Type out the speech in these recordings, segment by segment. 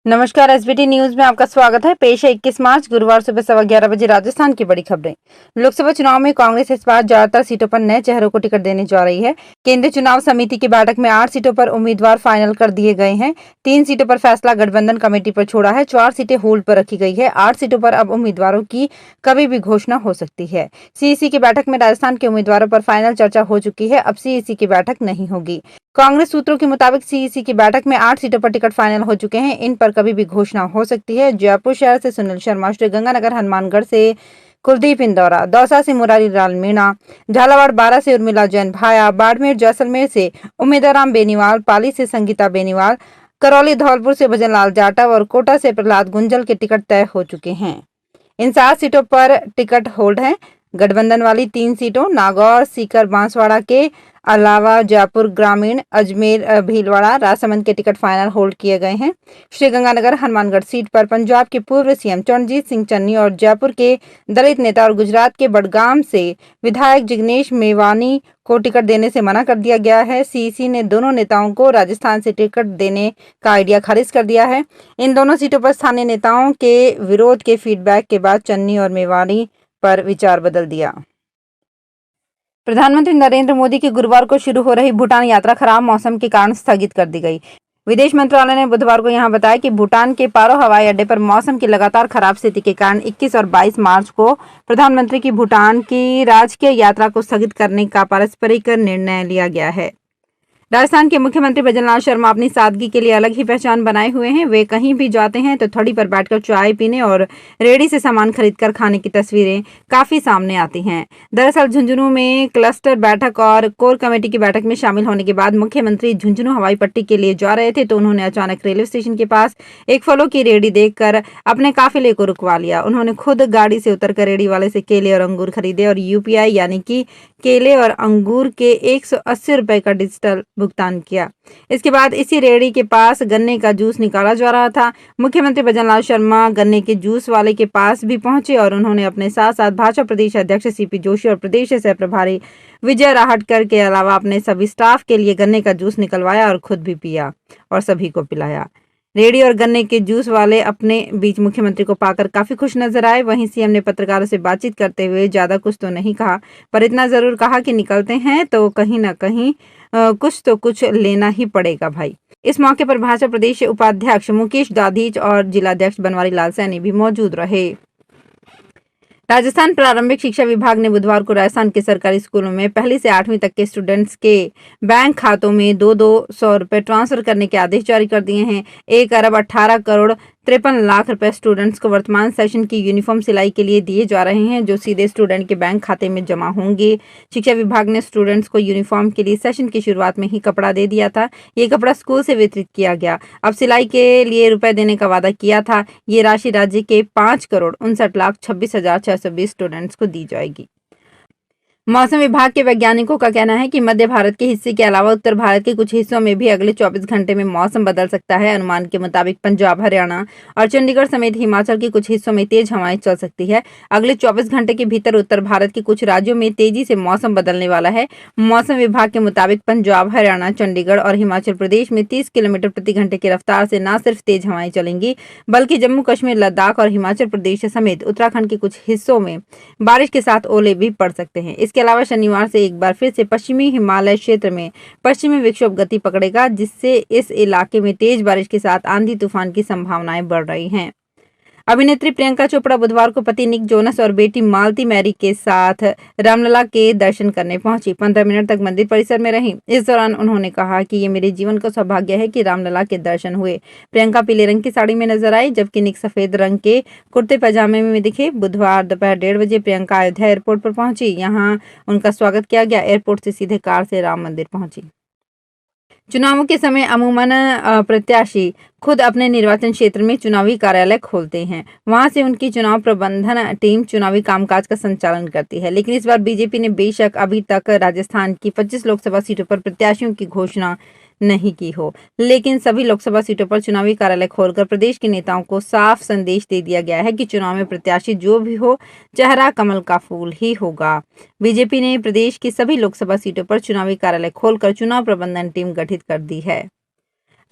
नमस्कार। SBT news में आपका स्वागत है। पेश है 21 मार्च गुरुवार सुबह 11:15 बजे राजस्थान की बड़ी खबरें। लोकसभा चुनाव में कांग्रेस इस बार ज्यादातर सीटों पर नए चेहरों को टिकट देने जा रही है। केंद्रीय चुनाव समिति की बैठक में 8 सीटों पर उम्मीदवार फाइनल कर दिए गए हैं। 3 सीटों पर फैसला गठबंधन कमेटी पर छोड़ा है। 4 सीटें होल्ड पर रखी गई है। 8 सीटों पर अब उम्मीदवारों की कभी भी घोषणा हो सकती है। सीईसी की बैठक में राजस्थान के उम्मीदवारों पर फाइनल चर्चा हो चुकी है। अब सीईसी की बैठक नहीं होगी। कांग्रेस सूत्रों के मुताबिक सीईसी की बैठक में 8 सीटों पर टिकट फाइनल हो चुके हैं। इन पर कभी भी घोषणा हो सकती है। जयपुर शहर से सुनील शर्मा, श्रीगंगानगर हनुमानगढ़ से कुलदीप इंदौरा, दौसा से मुरारी लाल मीणा, झालावाड़ बारा से उर्मिला जैन भाया, बाड़मेर जैसलमेर से उम्मीदराम बेनीवाल, पाली से संगीता बेनीवाल, करौली धौलपुर से भजन लाल जाटव और कोटा से प्रहलाद गुंजल के टिकट तय हो चुके हैं। इन 7 सीटों पर टिकट होल्ड है। गठबंधन वाली 3 सीटों नागौर, सीकर, बांसवाड़ा के अलावा जयपुर ग्रामीण, अजमेर, भीलवाड़ा, राजसमंद के टिकट फाइनल होल्ड किए गए हैं। श्रीगंगानगर हनुमानगढ़ सीट पर पंजाब के पूर्व सीएम चरणजीत सिंह चन्नी और जयपुर के दलित नेता और गुजरात के बडगाम से विधायक जिग्नेश मेवानी को टिकट देने से मना कर दिया गया है। सीईसी ने दोनों नेताओं को राजस्थान से टिकट देने का आइडिया खारिज कर दिया है। इन दोनों सीटों पर स्थानीय नेताओं के विरोध के फीडबैक के बाद चन्नी और मेवानी पर विचार बदल दिया। प्रधानमंत्री नरेंद्र मोदी की गुरुवार को शुरू हो रही भूटान यात्रा खराब मौसम के कारण स्थगित कर दी गई। विदेश मंत्रालय ने बुधवार को यहां बताया कि भूटान के पारो हवाई अड्डे पर मौसम की लगातार खराब स्थिति के कारण 21 और 22 मार्च को प्रधानमंत्री की भूटान की राजकीय यात्रा को स्थगित करने का पारस्परिक निर्णय लिया गया है। राजस्थान के मुख्यमंत्री भजनलाल शर्मा अपनी सादगी के लिए अलग ही पहचान बनाए हुए हैं। वे कहीं भी जाते हैं तो थड़ी पर बैठकर चाय पीने और रेहड़ी से सामान खरीदकर खाने की तस्वीरें काफी सामने आती हैं। दरअसल झुंझुनू में क्लस्टर बैठक और कोर कमेटी की बैठक में शामिल होने के बाद मुख्यमंत्री झुंझुनू हवाई पट्टी के लिए जा रहे थे तो उन्होंने अचानक रेलवे स्टेशन के पास एक फलों की रेहड़ी देखकर अपने काफिले को रुकवा लिया। उन्होंने खुद गाड़ी से उतरकर रेहड़ी वाले से केले और अंगूर खरीदे और यूपीआई यानी कि केले और अंगूर के 180 रुपए का डिजिटल भुगतान किया। इसके बाद इसी रेहड़ी के पास गन्ने का जूस निकाला जा रहा था। मुख्यमंत्री भजनलाल शर्मा गन्ने के जूस वाले के पास भी पहुंचे और उन्होंने अपने साथ साथ भाजपा प्रदेश अध्यक्ष सीपी जोशी और प्रदेश सह प्रभारी विजय राहटकर के अलावा अपने सभी स्टाफ के लिए गन्ने का जूस निकलवाया और खुद भी पिया और सभी को पिलाया। रेहड़ी और गन्ने के जूस वाले अपने बीच मुख्यमंत्री को पाकर काफी खुश नजर आए। वहीं सीएम ने पत्रकारों से बातचीत करते हुए ज्यादा कुछ तो नहीं कहा, पर इतना जरूर कहा कि निकलते हैं तो कहीं ना कहीं कुछ तो कुछ लेना ही पड़ेगा भाई। इस मौके पर भाजपा प्रदेश उपाध्यक्ष मुकेश दाधीच और जिलाध्यक्ष बनवारी लाल सैनी भी मौजूद रहे। राजस्थान प्रारंभिक शिक्षा विभाग ने बुधवार को राजस्थान के सरकारी स्कूलों में 1ली से 8वीं तक के स्टूडेंट्स के बैंक खातों में 200 रुपए ट्रांसफर करने के आदेश जारी कर दिए हैं। 1 अरब 18 करोड़ 53 लाख रुपए स्टूडेंट्स को वर्तमान सेशन की यूनिफॉर्म सिलाई के लिए दिए जा रहे हैं, जो सीधे स्टूडेंट के बैंक खाते में जमा होंगे। शिक्षा विभाग ने स्टूडेंट्स को यूनिफॉर्म के लिए सेशन की शुरुआत में ही कपड़ा दे दिया था। ये कपड़ा स्कूल से वितरित किया गया। अब सिलाई के लिए रुपए देने का वादा किया था। ये राशि राज्य के 5,59,26,620 स्टूडेंट्स को दी जाएगी। मौसम विभाग के वैज्ञानिकों का कहना है कि मध्य भारत के हिस्से के अलावा उत्तर भारत के कुछ हिस्सों में भी अगले 24 घंटे में मौसम बदल सकता है। अनुमान के मुताबिक पंजाब, हरियाणा और चंडीगढ़ समेत हिमाचल के कुछ हिस्सों में तेज हवाएं चल सकती है। अगले 24 घंटे के भीतर उत्तर भारत के कुछ राज्यों में तेजी से मौसम बदलने वाला है। मौसम विभाग के मुताबिक पंजाब, हरियाणा, चंडीगढ़ और हिमाचल प्रदेश में 30 किलोमीटर प्रति घंटे की रफ्तार से न सिर्फ तेज हवाएं चलेंगी, बल्कि जम्मू कश्मीर, लद्दाख और हिमाचल प्रदेश समेत उत्तराखंड के कुछ हिस्सों में बारिश के साथ ओले भी पड़ सकते हैं। इसके अलावा शनिवार से एक बार फिर से पश्चिमी हिमालय क्षेत्र में पश्चिमी विक्षोभ गति पकड़ेगा, जिससे इस इलाके में तेज बारिश के साथ आंधी तूफान की संभावनाएं बढ़ रही हैं। अभिनेत्री प्रियंका चोपड़ा बुधवार को पति निक जोनस और बेटी मालती मैरी के साथ रामलला के दर्शन करने पहुंची। 15 मिनट तक मंदिर परिसर में रहीं। इस दौरान उन्होंने कहा कि ये मेरे जीवन का सौभाग्य है कि रामलला के दर्शन हुए। प्रियंका पीले रंग की साड़ी में नजर आई, जबकि निक सफेद रंग के कुर्ते पैजामे में दिखे। बुधवार दोपहर 1:30 बजे प्रियंका अयोध्या एयरपोर्ट पर पहुंची। यहाँ उनका स्वागत किया गया। एयरपोर्ट से सीधे कार से राम मंदिर पहुंची। चुनावों के समय अमूमन प्रत्याशी खुद अपने निर्वाचन क्षेत्र में चुनावी कार्यालय खोलते हैं। वहां से उनकी चुनाव प्रबंधन टीम चुनावी कामकाज का संचालन करती है। लेकिन इस बार बीजेपी ने बेशक अभी तक राजस्थान की 25 लोकसभा सीटों पर प्रत्याशियों की घोषणा नहीं की हो, लेकिन सभी लोकसभा सीटों पर चुनावी कार्यालय खोलकर प्रदेश के नेताओं को साफ संदेश दे दिया गया है कि चुनाव में प्रत्याशी जो भी हो, चेहरा कमल का फूल ही होगा। बीजेपी ने प्रदेश की सभी लोकसभा सीटों पर चुनावी कार्यालय खोलकर चुनाव प्रबंधन टीम गठित कर दी है।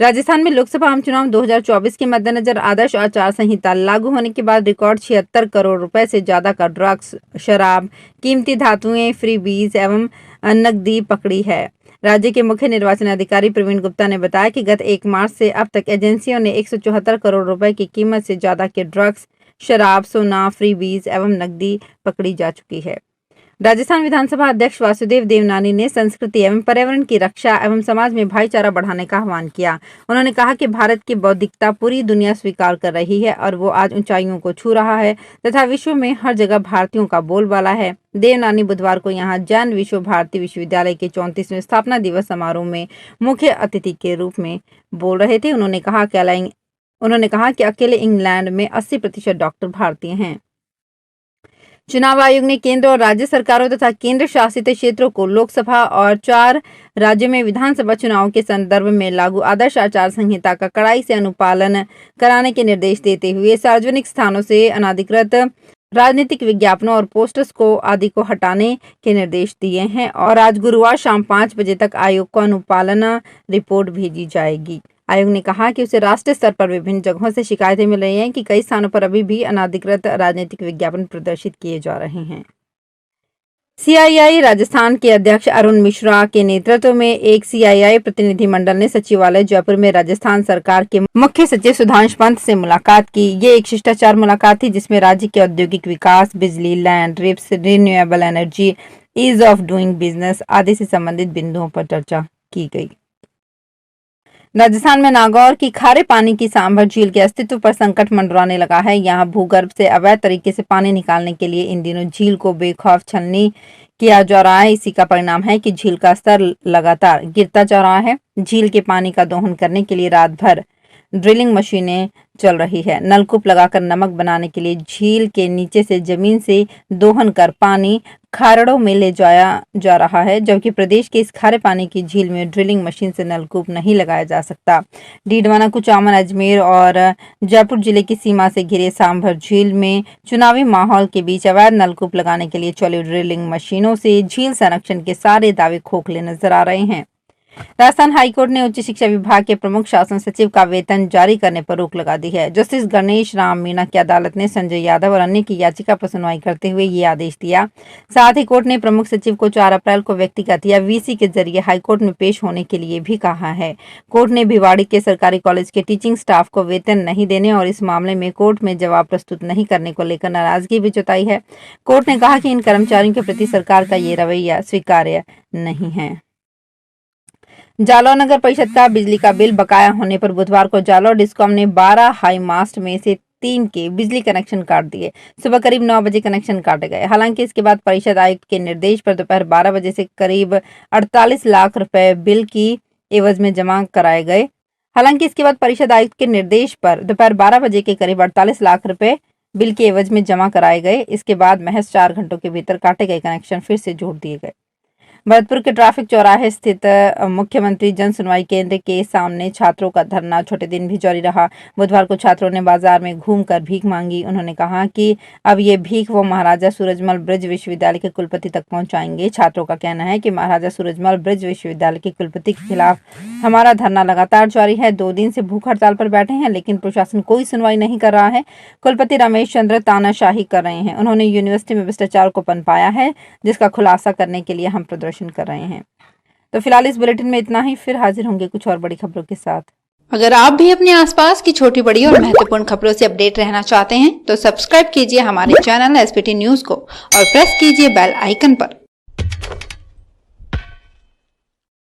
राजस्थान में लोकसभा आम चुनाव 2024 के मद्देनजर आदर्श आचार संहिता लागू होने के बाद रिकॉर्ड 76 करोड़ रुपए से ज्यादा का ड्रग्स, शराब, कीमती धातुएं, फ्री बीज एवं नकदी पकड़ी है। राज्य के मुख्य निर्वाचन अधिकारी प्रवीण गुप्ता ने बताया कि गत 1 मार्च से अब तक एजेंसियों ने 174 करोड़ रुपए की कीमत से ज्यादा के ड्रग्स, शराब, सोना, फ्री बीज एवं नकदी पकड़ी जा चुकी है। राजस्थान विधानसभा अध्यक्ष वासुदेव देवनानी ने संस्कृति एवं पर्यावरण की रक्षा एवं समाज में भाईचारा बढ़ाने का आह्वान किया। उन्होंने कहा कि भारत की बौद्धिकता पूरी दुनिया स्वीकार कर रही है और वो आज ऊंचाइयों को छू रहा है तथा विश्व में हर जगह भारतीयों का बोलबाला है। देवनानी बुधवार को यहां जैन विश्व भारती विश्वविद्यालय के 34वें स्थापना दिवस समारोह में मुख्य अतिथि के रूप में बोल रहे थे। उन्होंने कहा कि अकेले इंग्लैंड में 80% डॉक्टर भारतीय हैं। चुनाव आयोग ने केंद्र और राज्य सरकारों तथा केंद्र शासित क्षेत्रों को लोकसभा और 4 राज्यों में विधानसभा चुनाव के संदर्भ में लागू आदर्श आचार संहिता का कड़ाई से अनुपालन कराने के निर्देश देते हुए सार्वजनिक स्थानों से अनाधिकृत राजनीतिक विज्ञापनों और पोस्टर्स को आदि को हटाने के निर्देश दिए हैं और आज गुरुवार शाम 5 बजे तक आयोग को अनुपालन रिपोर्ट भेजी जाएगी। आयोग ने कहा कि उसे राष्ट्रीय स्तर पर विभिन्न जगहों से शिकायतें मिल रही हैं कि कई स्थानों पर अभी भी अनाधिकृत राजनीतिक विज्ञापन प्रदर्शित किए जा रहे हैं। सीआईआई राजस्थान के अध्यक्ष अरुण मिश्रा के नेतृत्व में एक सीआईआई प्रतिनिधिमंडल ने सचिवालय जयपुर में राजस्थान सरकार के मुख्य सचिव सुधांशु पंत से मुलाकात की। ये एक शिष्टाचार मुलाकात थी जिसमें राज्य के औद्योगिक विकास, बिजली, लैंड, रिप्स, renewable energy, ease of doing business आदि से संबंधित बिंदुओं पर चर्चा की गई। राजस्थान में नागौर की खारे पानी की सांभर झील के अस्तित्व पर संकट मंडराने लगा है। यहाँ भूगर्भ से अवैध तरीके से पानी निकालने के लिए इन दिनों झील को बेखौफ छलनी किया जा रहा है। इसी का परिणाम है कि झील का स्तर लगातार गिरता जा रहा है। झील के पानी का दोहन करने के लिए रात भर ड्रिलिंग मशीनें चल रही है। नलकूप लगाकर नमक बनाने के लिए झील के नीचे से जमीन से दोहन कर पानी खारड़ों में ले जाया जा रहा है, जबकि प्रदेश के इस खारे पानी की झील में ड्रिलिंग मशीन से नलकूप नहीं लगाया जा सकता। डीडवाना, कुचामन, अजमेर और जयपुर जिले की सीमा से घिरे सांभर झील में चुनावी माहौल के बीच अवैध नलकूप लगाने के लिए चली ड्रिलिंग मशीनों से झील संरक्षण के सारे दावे खोखले नजर आ रहे हैं। राजस्थान हाईकोर्ट ने उच्च शिक्षा विभाग के प्रमुख शासन सचिव का वेतन जारी करने पर रोक लगा दी है। जस्टिस गणेश राम मीणा की अदालत ने संजय यादव और अन्य की याचिका पर सुनवाई करते हुए ये आदेश दिया। साथ ही कोर्ट ने प्रमुख सचिव को 4 अप्रैल को व्यक्तिगत या वीसी के जरिए हाईकोर्ट में पेश होने के लिए भी कहा है। कोर्ट ने भिवाड़ी के सरकारी कॉलेज के टीचिंग स्टाफ को वेतन नहीं देने और इस मामले में कोर्ट में जवाब प्रस्तुत नहीं करने को लेकर नाराजगी भी जताई है। कोर्ट ने कहा कि इन कर्मचारियों के प्रति सरकार का ये रवैया स्वीकार्य नहीं है। जालौर नगर परिषद का बिजली का बिल बकाया होने पर बुधवार को जालौर डिस्कॉम ने 12 हाई मास्ट में से 3 के बिजली कनेक्शन काट दिए। सुबह करीब 9 बजे कनेक्शन काटे गए। हालांकि इसके बाद परिषद आयुक्त के निर्देश पर दोपहर 12 बजे से करीब 48 लाख रुपए बिल की एवज में जमा कराए गए। हालांकि इसके बाद परिषद आयुक्त के निर्देश पर दोपहर 12 बजे के करीब 48 लाख रुपए बिल के एवज में जमा कराए गए। इसके बाद महज 4 घंटों के भीतर काटे गए कनेक्शन फिर से जोड़ दिए गए। भरतपुर के ट्रैफिक चौराहे स्थित मुख्यमंत्री जन सुनवाई केंद्र के सामने छात्रों का धरना छठे दिन भी जारी रहा। बुधवार को छात्रों ने बाजार में घूमकर भीख मांगी। उन्होंने कहा कि अब ये भीख वो महाराजा सूरजमल ब्रिज विश्वविद्यालय के कुलपति तक पहुंचाएंगे। छात्रों का कहना है कि महाराजा सूरजमल ब्रिज विश्वविद्यालय के कुलपति के खिलाफ हमारा धरना लगातार जारी है। 2 दिन से भूख हड़ताल पर बैठे हैं, लेकिन प्रशासन कोई सुनवाई नहीं कर रहा है। कुलपति रमेश चंद्र तानाशाही कर रहे हैं। उन्होंने यूनिवर्सिटी में भ्रष्टाचार को पनपाया है, जिसका खुलासा करने के लिए हम प्रदर्शन कर रहे हैं। तो फिलहाल इस बुलेटिन में इतना ही। फिर हाजिर होंगे कुछ और बड़ी खबरों के साथ। अगर आप भी अपने आसपास की छोटी बड़ी और महत्वपूर्ण खबरों से अपडेट रहना चाहते हैं तो सब्सक्राइब कीजिए हमारे चैनल एसपीटी न्यूज को और प्रेस कीजिए बेल आइकन पर।